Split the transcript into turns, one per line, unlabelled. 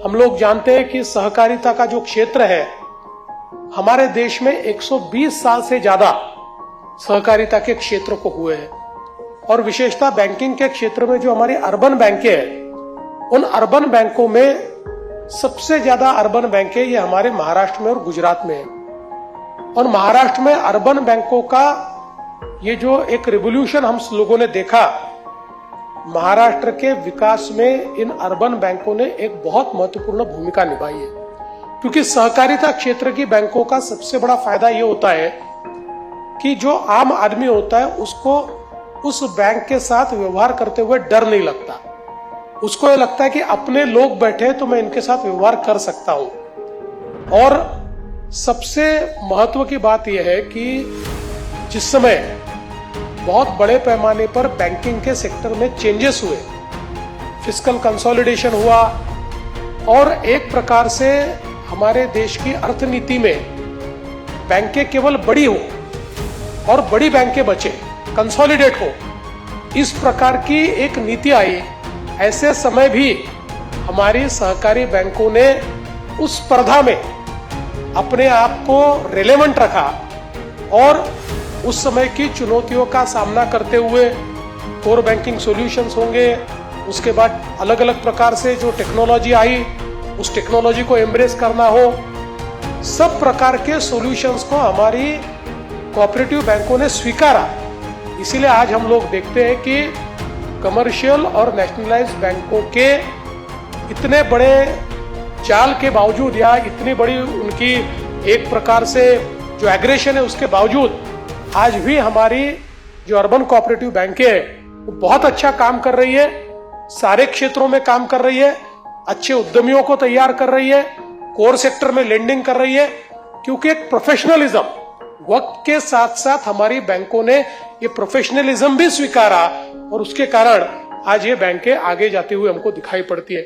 हम लोग जानते हैं कि सहकारिता का जो क्षेत्र है हमारे देश में 120 साल से ज्यादा सहकारिता के क्षेत्र को हुए हैं और विशेषता बैंकिंग के क्षेत्र में जो हमारी अर्बन बैंकें हैं उन अर्बन बैंकों में सबसे ज्यादा अर्बन बैंकें ये हमारे महाराष्ट्र में और गुजरात में है। और महाराष्ट्र में अर्बन बैंकों का ये जो एक रिवोल्यूशन हम लोगों ने देखा, महाराष्ट्र के विकास में इन अर्बन बैंकों ने एक बहुत महत्वपूर्ण भूमिका निभाई है। क्योंकि सहकारिता क्षेत्र की बैंकों का सबसे बड़ा फायदा ये होता है कि जो आम आदमी होता है उसको उस बैंक के साथ व्यवहार करते हुए डर नहीं लगता। उसको ये लगता है कि अपने लोग बैठे तो मैं इनके साथ व्यवहार कर सकता हूं। और सबसे महत्व की बात यह है कि जिस समय बहुत बड़े पैमाने पर बैंकिंग के सेक्टर में चेंजेस हुए, फिस्कल कंसोलिडेशन हुआ और एक प्रकार से हमारे देश की अर्थनीति में बैंकें केवल बड़ी हो और बड़ी बैंकें बचे, कंसोलिडेट हो, इस प्रकार की एक नीति आई। ऐसे समय भी हमारी सहकारी बैंकों ने उस स्पर्धा में अपने आप को रिलेवेंट रखा और उस समय की चुनौतियों का सामना करते हुए कोर बैंकिंग सॉल्यूशंस होंगे, उसके बाद अलग अलग प्रकार से जो टेक्नोलॉजी आई उस टेक्नोलॉजी को एम्ब्रेस करना हो, सब प्रकार के सॉल्यूशंस को हमारी कोऑपरेटिव बैंकों ने स्वीकारा। इसीलिए आज हम लोग देखते हैं कि कमर्शियल और नेशनलाइज्ड बैंकों के इतने बड़े चाल के बावजूद या इतनी बड़ी उनकी एक प्रकार से जो एग्रेशन है उसके बावजूद आज भी हमारी जो अर्बन कोऑपरेटिव बैंकें है वो बहुत अच्छा काम कर रही है, सारे क्षेत्रों में काम कर रही है, अच्छे उद्यमियों को तैयार कर रही है, कोर सेक्टर में लेंडिंग कर रही है। क्योंकि एक प्रोफेशनलिज्म वक्त के साथ साथ हमारी बैंकों ने ये प्रोफेशनलिज्म भी स्वीकारा और उसके कारण आज ये बैंकें आगे जाते हुए हमको दिखाई पड़ती है।